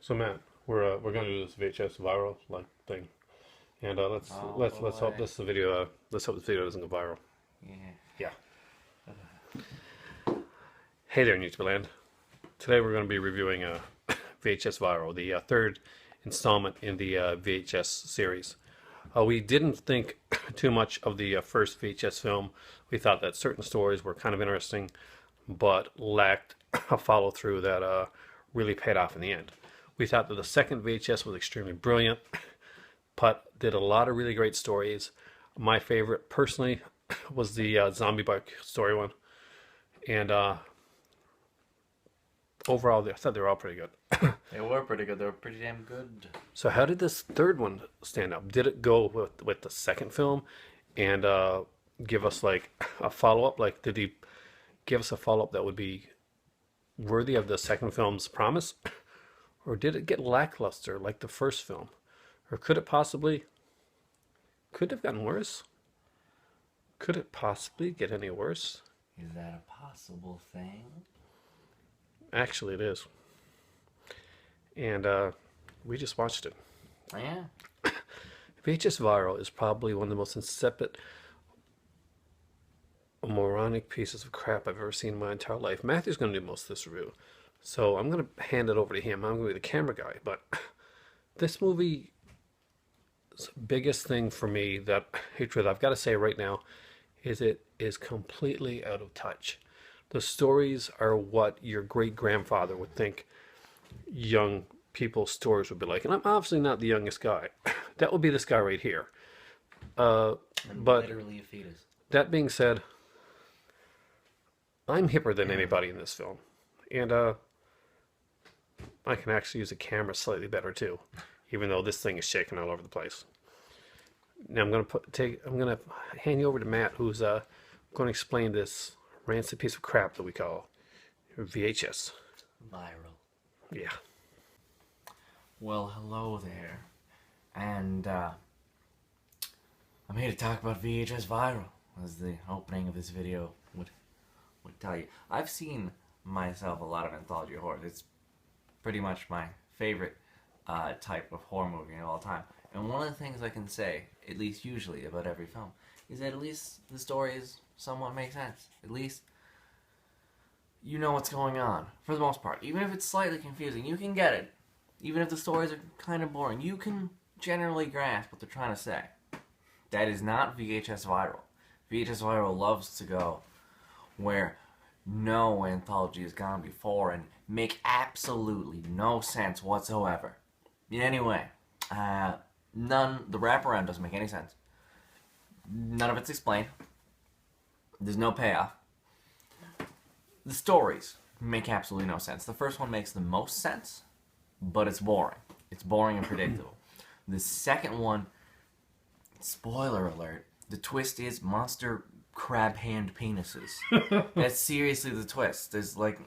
So Matt, we're gonna do this VHS viral like thing, and let's Oh let's let's hope boy. this video let's hope this video doesn't go viral. Yeah. Yeah. Hey there, YouTube land. Today we're going to be reviewing VHS Viral, the third installment in the VHS series. We didn't think too much of the first VHS film. We thought that certain stories were kind of interesting, but lacked a follow through that really paid off in the end. We thought that the second VHS was extremely brilliant. Putt did a lot of really great stories. My favorite, personally, was the zombie bike story one, and overall, I thought they were all pretty good. They were pretty good. They were pretty damn good. So, how did this third one stand up? Did it go with the second film, and give us like a follow up? Like, did he give us a follow up that would be worthy of the second film's promise, or did it get lackluster like the first film, or could it have gotten worse? Could it possibly get any worse? Is that a possible thing? Actually, it is. And we just watched it. Yeah. VHS Viral is probably one of the most insipid, moronic pieces of crap I've ever seen in my entire life. Matthew's going to do most of this review, so I'm going to hand it over to him. I'm going to be the camera guy. But this movie's biggest thing for me that hatred I've got to say right now is it is completely out of touch. The stories are what your great grandfather would think young people's stories would be like. And I'm obviously not the youngest guy. That would be this guy right here. I'm But literally a fetus. that being said, I'm hipper than anybody in this film. And I can actually use a camera slightly better too, even though this thing is shaking all over the place. Now I'm gonna hand you over to Matt, who's going to explain this rancid piece of crap that we call VHS. Viral. Yeah. Well, hello there. And I'm here to talk about VHS Viral, as the opening of this video would tell you. I've seen myself a lot of anthology horror. It's pretty much my favorite type of horror movie of all time. And one of the things I can say, at least usually about every film, is that at least the stories somewhat make sense. At least you know what's going on, for the most part. Even if it's slightly confusing, you can get it. Even if the stories are kind of boring, you can generally grasp what they're trying to say. That is not VHS Viral. VHS Viral loves to go where no anthology has gone before and make absolutely no sense whatsoever. In any way. The wraparound doesn't make any sense. None of it's explained. There's no payoff. The stories make absolutely no sense. The first one makes the most sense, but it's boring. It's boring and predictable. The second one, spoiler alert, the twist is monster crab hand penises. That's seriously the twist. There's like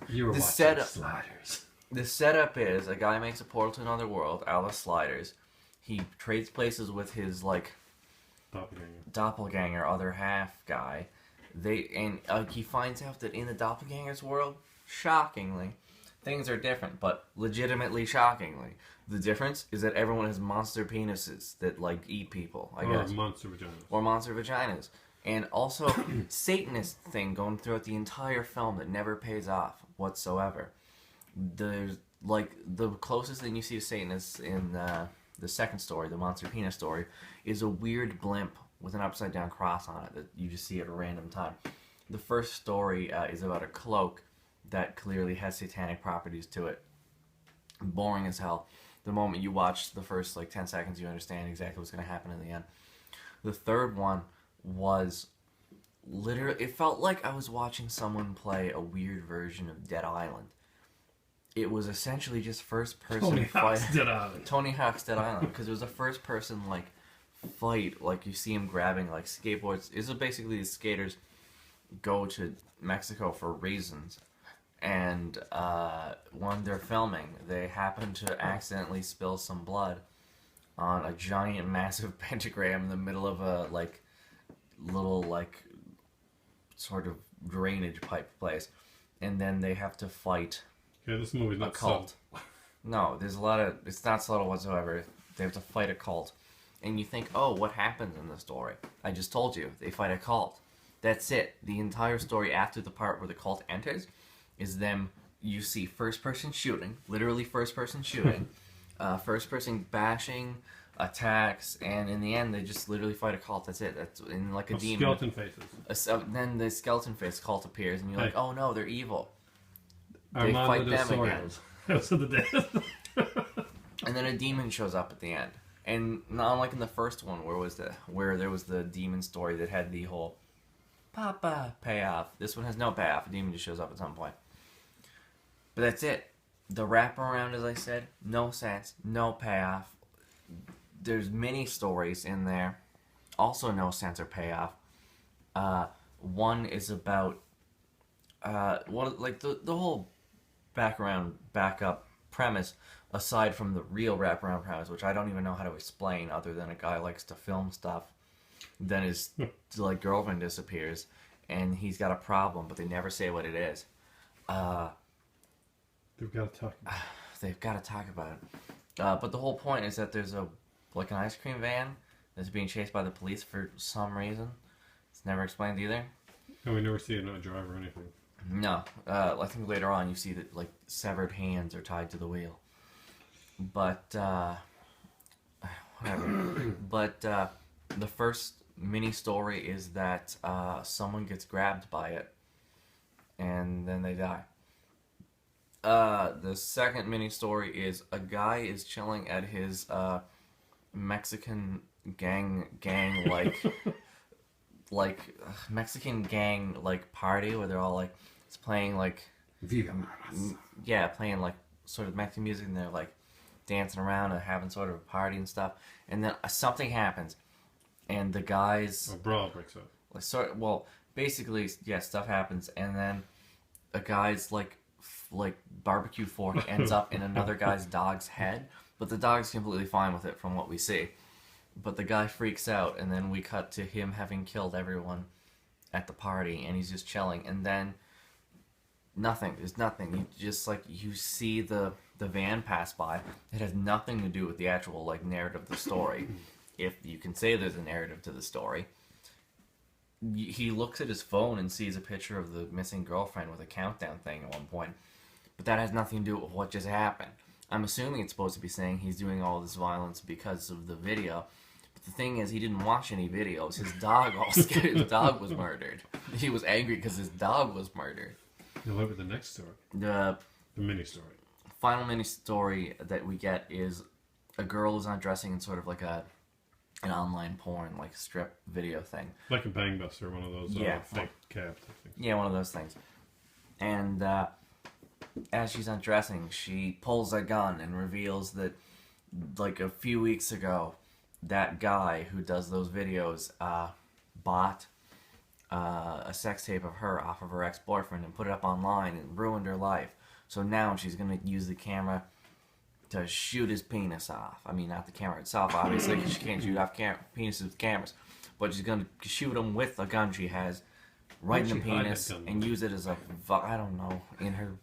You were the watching setup. Sliders. The setup is a guy makes a portal to another world, Alice Sliders. He trades places with his like doppelganger, other half guy. He finds out that in the doppelganger's world, shockingly, things are different, but legitimately shockingly. The difference is that everyone has monster penises that like eat people, I guess. Or monster vaginas. Or monster vaginas. And also, Satanist thing going throughout the entire film that never pays off whatsoever. There's like the closest thing you see to Satanists in the second story, the monster penis story, is a weird blimp with an upside down cross on it that you just see at a random time. The first story is about a cloak that clearly has satanic properties to it. Boring as hell. The moment you watch the first like 10 seconds, you understand exactly what's going to happen in the end. The third one was literally, it felt like I was watching someone play a weird version of Dead Island. It was essentially just first person Tony fight. Hawk's Dead Island. Tony Hawk's Dead Island, because it was a first person like fight, like you see him grabbing like skateboards. This is basically the skaters go to Mexico for reasons, and when they're filming, they happen to accidentally spill some blood on a giant, massive pentagram in the middle of a like little like sort of drainage pipe place, and then they have to fight Yeah, this movie's a not cult. subtle. No, there's a lot of. It's not subtle whatsoever. They have to fight a cult, and you think, oh, what happens in the story? I just told you, they fight a cult. That's it. The entire story after the part where the cult enters is them. You see first-person shooting, literally first-person shooting, first-person bashing, attacks, and in the end, they just literally fight a cult. That's it. That's in like a demon. Skeleton faces. Then the skeleton face cult appears, and you're like, oh no, they're evil. They Armando fight de them again. Soros. House of the Dead. And then a demon shows up at the end. And not like in the first one, where there was the demon story that had the whole Papa payoff. This one has no payoff. A demon just shows up at some point. But that's it. The wraparound, as I said, no sense, no payoff. There's many stories in there, also no sense or payoff. One is about the whole backup premise, aside from the real wraparound premise, which I don't even know how to explain, other than a guy likes to film stuff. Then his like girlfriend disappears, and he's got a problem, but they never say what it is. They've got to talk. They've got to talk about it. But the whole point is that there's an ice cream van that's being chased by the police for some reason. It's never explained either. And we never see a driver or anything. No, I think later on you see that like severed hands are tied to the wheel. But whatever. But the first mini story is that someone gets grabbed by it, and then they die. The second mini story is a guy is chilling at his Mexican gang Mexican gang party where they're all like it's playing like Viva Maras. yeah, playing like sort of Mexican music, and they're like dancing around and having sort of a party and stuff. And then something happens, and the guys A brawl breaks out. basically stuff happens, and then a guy's like barbecue fork ends up in another guy's dog's head, but the dog's completely fine with it from what we see. But the guy freaks out, and then we cut to him having killed everyone at the party, and he's just chilling. And then nothing. There's nothing. You just you see the van pass by. It has nothing to do with the actual narrative of the story, if you can say there's a narrative to the story. He looks at his phone and sees a picture of the missing girlfriend with a countdown thing at one point, but that has nothing to do with what just happened. I'm assuming it's supposed to be saying he's doing all this violence because of the video. The thing is, he didn't watch any videos. His dog his dog was murdered. He was angry because his dog was murdered. Now what about the next story? The mini story. final mini story that we get is a girl is undressing in sort of like an online porn, strip video thing. Like a Bang Buster, one of those fake cab type things. Yeah, one of those things. And as she's undressing, she pulls a gun and reveals that, a few weeks ago, that guy who does those videos bought a sex tape of her off of her ex-boyfriend and put it up online and ruined her life. So now she's going to use the camera to shoot his penis off. I mean, not the camera itself, obviously, because she can't shoot off penises with cameras. But she's going to shoot him with a gun she has right in the penis and use it as I don't know, in her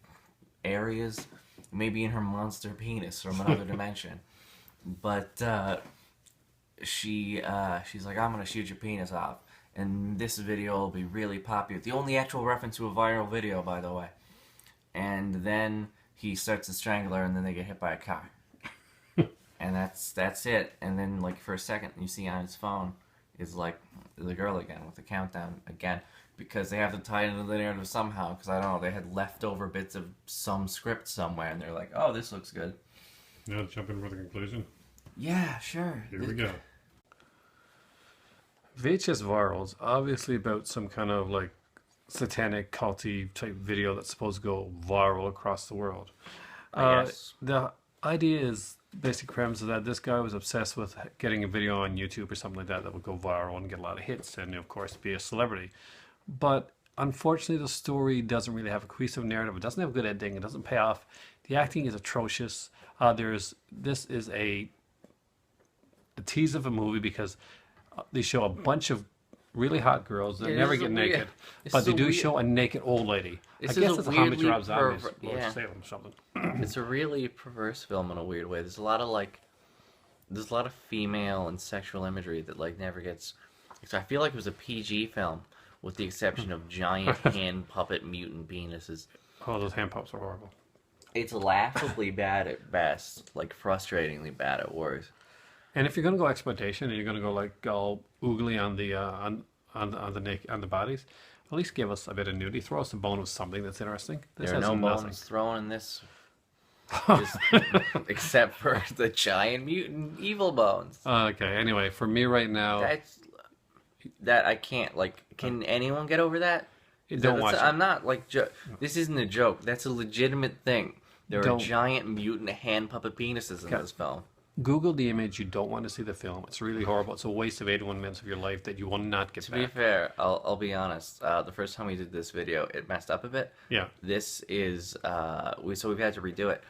areas, maybe in her monster penis from another dimension. But she's like, I'm gonna shoot your penis off, and this video will be really popular. The only actual reference to a viral video, by the way. And then he starts to strangle her, and then they get hit by a car. And that's it. And then for a second, you see on his phone is the girl again with the countdown again, because they have to tie it into the narrative somehow. Because I don't know, they had leftover bits of some script somewhere, and they're like, oh, this looks good. Now jump in with a conclusion. Yeah, sure. Here we go. VHS Viral is obviously about some kind of satanic culty type video that's supposed to go viral across the world. Yes. The idea is, basic premise is that this guy was obsessed with getting a video on YouTube or something like that would go viral and get a lot of hits and of course be a celebrity. But unfortunately the story doesn't really have a cohesive narrative. It doesn't have a good ending. It doesn't pay off. The acting is atrocious. This is a tease of a movie because they show a bunch of really hot girls that It never is a get weird- naked, this but is they a do weird- show a naked old lady. I This guess is a it's how much weirdly Rob Zombie's yeah. Salem or something. It's a really perverse film in a weird way. There's a lot of there's a lot of female and sexual imagery that like never gets. So I feel like it was a PG film, with the exception of giant hand puppet mutant penises. Oh, those hand pups are horrible. It's laughably bad at best, like frustratingly bad at worst. And if you're gonna go exploitation and you're gonna go like all oogly on the on the bodies, at least give us a bit of nudity. Throw us a bone with something that's interesting. This There are has no nothing. bones thrown in this, just- except for the giant mutant evil bones. Okay. Anyway, for me right now, That I can't like. Can anyone get over that? don't watch it. I'm not like. This isn't a joke. That's a legitimate thing. There are Don't. giant mutant hand puppet penises in Okay. this film. Google the image. You don't want to see the film. It's really horrible. It's a waste of 81 minutes of your life that you will not get To be back. fair, I'll be honest. The first time we did this video, it messed up a bit. Yeah. This is we've had to redo it.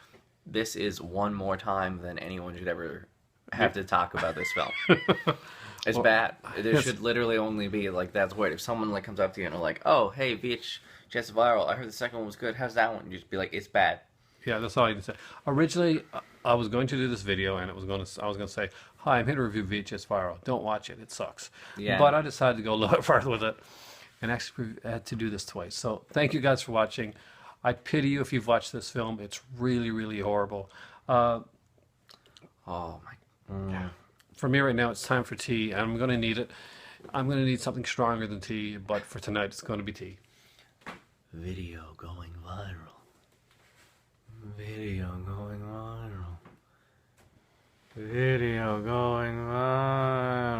This is one more time than anyone should ever have to talk about this film. It's bad. There yes. should literally only be like that's weird. If someone like comes up to you and they're like, "Oh, hey, VHS Viral. I heard the second one was good. How's that one?" You just be like, "It's bad." Yeah, that's all I need to say. Originally, I was going to do this video, and I was going to say, "Hi, I'm here to review VHS Viral. Don't watch it; it sucks." Yeah. But I decided to go a little bit farther with it, and actually had to do this twice. So thank you guys for watching. I pity you if you've watched this film. It's really, really horrible. Oh my. For me right now, it's time for tea, and I'm going to need it. I'm going to need something stronger than tea, but for tonight, it's going to be tea. Video going viral. Video going viral. Video going viral.